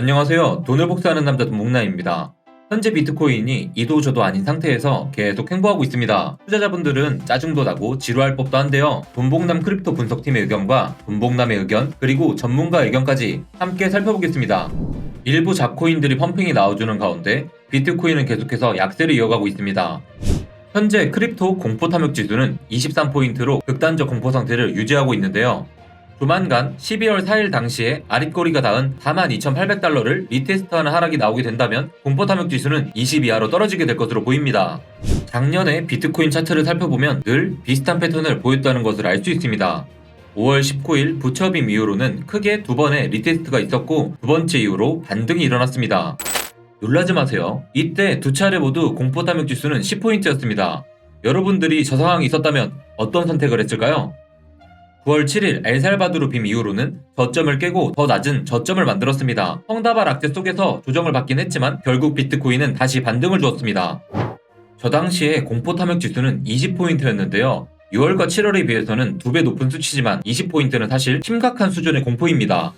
안녕하세요. 돈을 복사하는 남자 돈목남입니다. 현재 비트코인이 이도 저도 아닌 상태에서 계속 횡보하고 있습니다. 투자자분들은 짜증도 나고 지루할 법도 한데요. 돈복남 크립토 분석팀의 의견과 돈복남의 의견 그리고 전문가 의견까지 함께 살펴보겠습니다. 일부 잡코인들이 펌핑이 나와주는 가운데 비트코인은 계속해서 약세를 이어가고 있습니다. 현재 크립토 공포 탐욕 지수는 23포인트로 극단적 공포 상태를 유지하고 있는데요. 조만간 12월 4일 당시에 아릿꼬리가 닿은 42,800달러를 리테스트하는 하락이 나오게 된다면 공포 탐욕 지수는 20 이하로 떨어지게 될 것으로 보입니다. 작년에 비트코인 차트를 살펴보면 늘 비슷한 패턴을 보였다는 것을 알 수 있습니다. 5월 19일 부처빔 이후로는 크게 두 번의 리테스트가 있었고 두 번째 이후로 반등이 일어났습니다. 놀라지 마세요. 이때 두 차례 모두 공포 탐욕 지수는 10포인트였습니다. 여러분들이 저 상황이 있었다면 어떤 선택을 했을까요? 9월 7일 엘살바도르 빔 이후로는 저점을 깨고 더 낮은 저점을 만들었습니다. 펑다발 악재 속에서 조정을 받긴 했지만 결국 비트코인은 다시 반등을 주었습니다. 저 당시에 공포 탐욕 지수는 20포인트였는데요. 6월과 7월에 비해서는 2배 높은 수치지만 20포인트는 사실 심각한 수준의 공포입니다.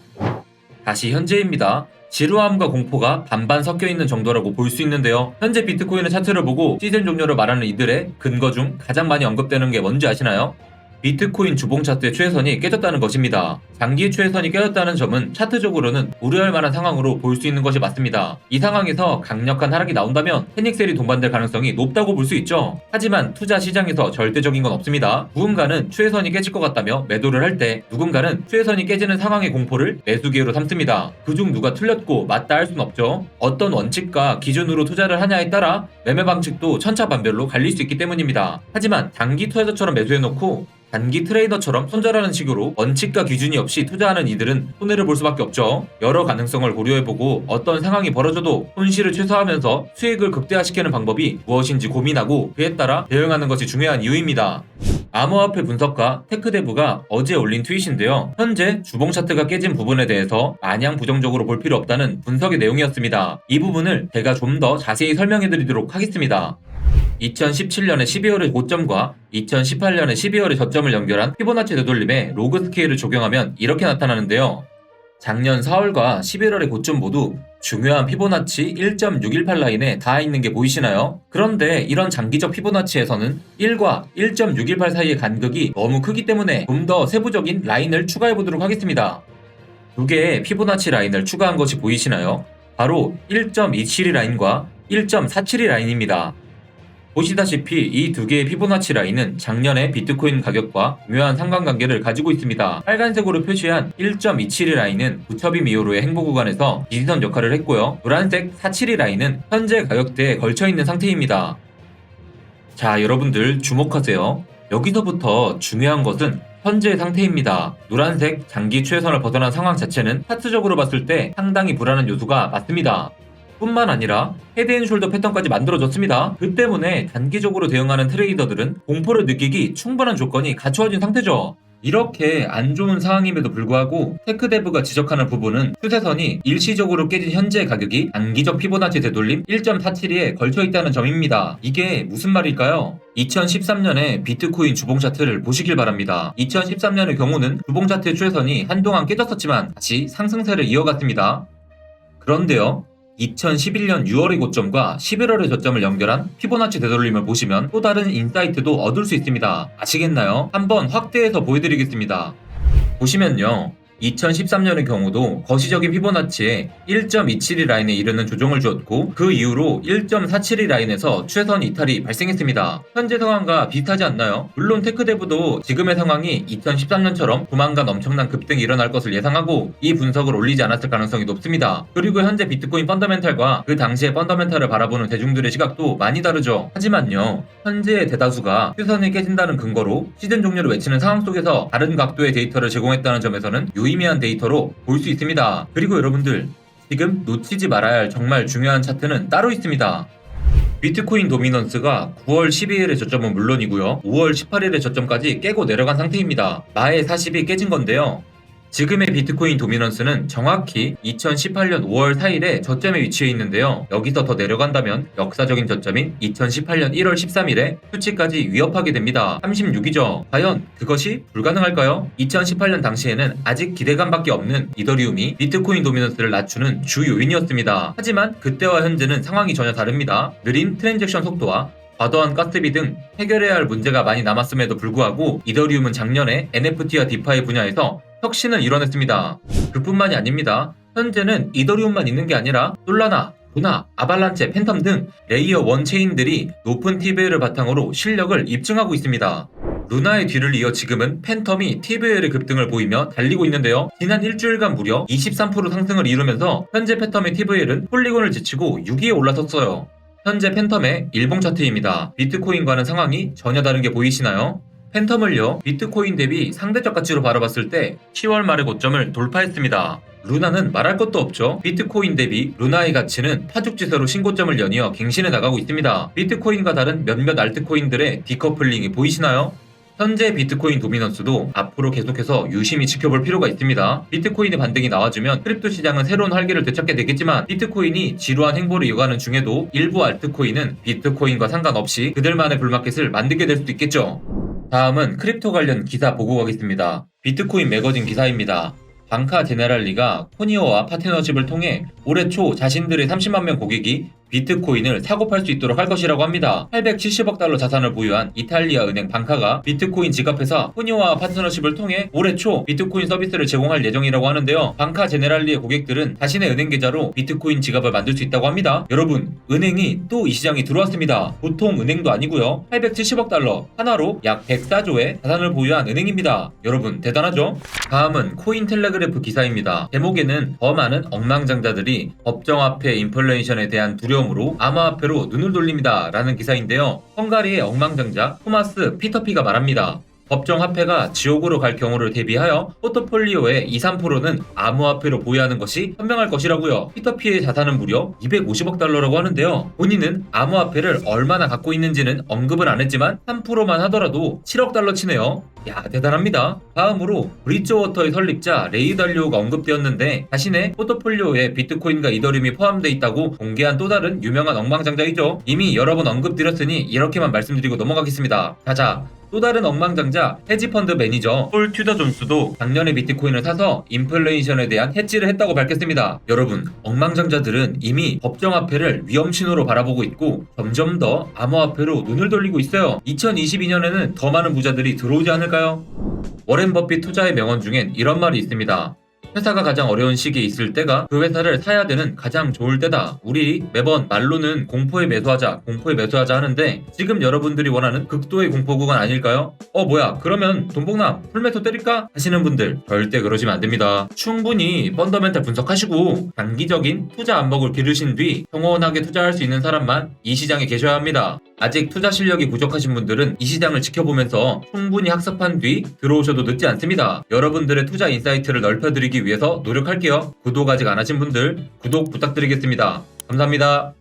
다시 현재입니다. 지루함과 공포가 반반 섞여있는 정도라고 볼 수 있는데요. 현재 비트코인의 차트를 보고 시즌 종료를 말하는 이들의 근거 중 가장 많이 언급되는 게 뭔지 아시나요? 비트코인 주봉 차트의 최선이 깨졌다는 것입니다. 장기 최선이 깨졌다는 점은 차트적으로는 우려할 만한 상황으로 볼 수 있는 것이 맞습니다. 이 상황에서 강력한 하락이 나온다면 패닉셀이 동반될 가능성이 높다고 볼 수 있죠. 하지만 투자 시장에서 절대적인 건 없습니다. 누군가는 최선이 깨질 것 같다며 매도를 할 때 누군가는 최선이 깨지는 상황의 공포를 매수 기회로 삼습니다. 그중 누가 틀렸고 맞다 할 순 없죠. 어떤 원칙과 기준으로 투자를 하냐에 따라 매매 방식도 천차만별로 갈릴 수 있기 때문입니다. 하지만 장기 투자자처럼 매수해놓고 단기 트레이더처럼 손절하는 식으로 원칙과 기준이 없이 투자하는 이들은 손해를 볼 수밖에 없죠. 여러 가능성을 고려해보고 어떤 상황이 벌어져도 손실을 최소화하면서 수익을 극대화시키는 방법이 무엇인지 고민하고 그에 따라 대응하는 것이 중요한 이유입니다. 암호화폐 분석가 테크데브가 어제 올린 트윗인데요. 현재 주봉 차트가 깨진 부분에 대해서 마냥 부정적으로 볼 필요 없다는 분석의 내용이었습니다. 이 부분을 제가 좀 더 자세히 설명해드리도록 하겠습니다. 2017년의 12월의 고점과 2018년의 12월의 저점을 연결한 피보나치 되돌림에 로그 스케일을 적용하면 이렇게 나타나는데요. 작년 4월과 11월의 고점 모두 중요한 피보나치 1.618 라인에 닿아 있는 게 보이시나요? 그런데 이런 장기적 피보나치에서는 1과 1.618 사이의 간극이 너무 크기 때문에 좀 더 세부적인 라인을 추가해 보도록 하겠습니다. 두 개의 피보나치 라인을 추가한 것이 보이시나요? 바로 1.272 라인과 1.472 라인입니다. 보시다시피 이 두 개의 피보나치 라인은 작년의 비트코인 가격과 중요한 상관관계를 가지고 있습니다. 빨간색으로 표시한 1.272 라인은 부처빔 이후로의 행보 구간에서 지지선 역할을 했고요. 노란색 472 라인은 현재 가격대에 걸쳐있는 상태입니다. 자, 여러분들 주목하세요. 여기서부터 중요한 것은 현재의 상태입니다. 노란색 장기 최선을 벗어난 상황 자체는 차트적으로 봤을 때 상당히 불안한 요소가 맞습니다. 뿐만 아니라 헤드앤숄더 패턴까지 만들어졌습니다. 그 때문에 단기적으로 대응하는 트레이더들은 공포를 느끼기 충분한 조건이 갖추어진 상태죠. 이렇게 안 좋은 상황임에도 불구하고 테크데브가 지적하는 부분은 추세선이 일시적으로 깨진 현재의 가격이 단기적 피보나치 되돌림 1.472에 걸쳐있다는 점입니다. 이게 무슨 말일까요? 2013년에 비트코인 주봉 차트를 보시길 바랍니다. 2013년의 경우는 주봉 차트의 추세선이 한동안 깨졌었지만 다시 상승세를 이어갔습니다. 그런데요, 2011년 6월의 고점과 11월의 저점을 연결한 피보나치 되돌림을 보시면 또 다른 인사이트도 얻을 수 있습니다. 아시겠나요? 한번 확대해서 보여드리겠습니다. 보시면요, 2013년의 경우도 거시적인 피보나치에 1.272 라인에 이르는 조정을 주었고 그 이후로 1.472 라인에서 추세선 이탈이 발생했습니다. 현재 상황과 비슷하지 않나요? 물론 테크데브도 지금의 상황이 2013년처럼 조만간 엄청난 급등이 일어날 것을 예상하고 이 분석을 올리지 않았을 가능성이 높습니다. 그리고 현재 비트코인 펀더멘탈과 그 당시의 펀더멘탈을 바라보는 대중들의 시각도 많이 다르죠. 하지만요, 현재의 대다수가 추세선이 깨진다는 근거로 시즌 종료를 외치는 상황 속에서 다른 각도의 데이터를 제공했다는 점에서는 유의미한 데이터로 볼 수 있습니다. 그리고 여러분들, 지금 놓치지 말아야 할 정말 중요한 차트는 따로 있습니다. 비트코인 도미넌스가 9월 12일의 저점은 물론이고요, 5월 18일의 저점까지 깨고 내려간 상태입니다. 마의 40이 깨진 건데요. 지금의 비트코인 도미넌스는 정확히 2018년 5월 4일에 저점에 위치해 있는데요. 여기서 더 내려간다면 역사적인 저점인 2018년 1월 13일에 수치까지 위협하게 됩니다. 36이죠. 과연 그것이 불가능할까요? 2018년 당시에는 아직 기대감밖에 없는 이더리움이 비트코인 도미넌스를 낮추는 주 요인이었습니다. 하지만 그때와 현재는 상황이 전혀 다릅니다. 느린 트랜잭션 속도와 과도한 가스비 등 해결해야 할 문제가 많이 남았음에도 불구하고 이더리움은 작년에 NFT와 디파이 분야에서 혁신을 이뤄냈습니다. 그뿐만이 아닙니다. 현재는 이더리움만 있는 게 아니라 솔라나, 루나, 아발란체, 팬텀 등 레이어 1 체인들이 높은 TVL을 바탕으로 실력을 입증하고 있습니다. 루나의 뒤를 이어 지금은 팬텀이 TVL의 급등을 보이며 달리고 있는데요. 지난 일주일간 무려 23% 상승을 이루면서 현재 팬텀의 TVL은 폴리곤을 제치고 6위에 올라섰어요. 현재 팬텀의 일봉 차트입니다. 비트코인과는 상황이 전혀 다른 게 보이시나요? 팬텀을요, 비트코인 대비 상대적 가치로 바라봤을 때 10월 말의 고점을 돌파했습니다. 루나는 말할 것도 없죠. 비트코인 대비 루나의 가치는 파죽지세로 신고점을 연이어 갱신해 나가고 있습니다. 비트코인과 다른 몇몇 알트코인들의 디커플링이 보이시나요? 현재 비트코인 도미넌스도 앞으로 계속해서 유심히 지켜볼 필요가 있습니다. 비트코인의 반등이 나와주면 크립토 시장은 새로운 활기를 되찾게 되겠지만 비트코인이 지루한 행보를 이어가는 중에도 일부 알트코인은 비트코인과 상관없이 그들만의 불마켓을 만들게 될 수도 있겠죠. 다음은 크립토 관련 기사 보고 가겠습니다. 비트코인 매거진 기사입니다. 방카 제네랄리가 코니오와 파트너십을 통해 올해 초 자신들의 30만 명 고객이 비트코인을 사고 팔 수 있도록 할 것이라고 합니다. 870억 달러 자산을 보유한 이탈리아 은행 방카가 비트코인 지갑회사 코니오와 파트너십을 통해 올해 초 비트코인 서비스를 제공할 예정이라고 하는데요. 방카 제네랄리의 고객들은 자신의 은행 계좌로 비트코인 지갑을 만들 수 있다고 합니다. 여러분, 은행이 또 이 시장에 들어왔습니다. 보통 은행도 아니고요. 870억 달러 하나로 약 104조의 자산을 보유한 은행입니다. 여러분, 대단하죠? 다음은 코인텔레그래프 기사입니다. 제목에는 더 많은 억망장자들이 법정화폐 인플레이션에 대한 두려움으로 암호화폐로 눈을 돌립니다 라는 기사인데요. 헝가리의 억망장자 토마스 피터피가 말합니다. 법정화폐가 지옥으로 갈 경우를 대비하여 포트폴리오의 2~3%는 암호화폐로 보유하는 것이 현명할 것이라고요. 피터피의 자산은 무려 250억 달러라고 하는데요. 본인은 암호화폐를 얼마나 갖고 있는지는 언급을 안 했지만 3%만 하더라도 7억 달러 치네요. 야, 대단합니다. 다음으로 브릿지워터의 설립자 레이 달리오가 언급되었는데 자신의 포트폴리오에 비트코인과 이더리움이 포함되어 있다고 공개한 또 다른 유명한 억망장자이죠. 이미 여러 번 언급드렸으니 이렇게만 말씀드리고 넘어가겠습니다. 자자, 또 다른 억망장자 헤지펀드 매니저 폴 튜더 존스도 작년에 비트코인을 사서 인플레이션에 대한 해지를 했다고 밝혔습니다. 여러분, 억망장자들은 이미 법정화폐를 위험신호로 바라보고 있고 점점 더 암호화폐로 눈을 돌리고 있어요. 2022년에는 더 많은 부자들이 들어오지 않을까요? 워렌 버핏 투자의 명언 중엔 이런 말이 있습니다. 회사가 가장 어려운 시기에 있을 때가 그 회사를 사야 되는 가장 좋을 때다. 우리 매번 말로는 공포에 매수하자 하는데 지금 여러분들이 원하는 극도의 공포 구간 아닐까요? 뭐야, 그러면 돈봉남 풀매수 때릴까? 하시는 분들 절대 그러시면 안됩니다. 충분히 펀더멘탈 분석하시고 단기적인 투자 안목을 기르신 뒤 평온하게 투자할 수 있는 사람만 이 시장에 계셔야 합니다. 아직 투자 실력이 부족하신 분들은 이 시장을 지켜보면서 충분히 학습한 뒤 들어오셔도 늦지 않습니다. 여러분들의 투자 인사이트를 넓혀드리기 위해서 노력할게요. 구독 아직 안 하신 분들 구독 부탁드리겠습니다. 감사합니다.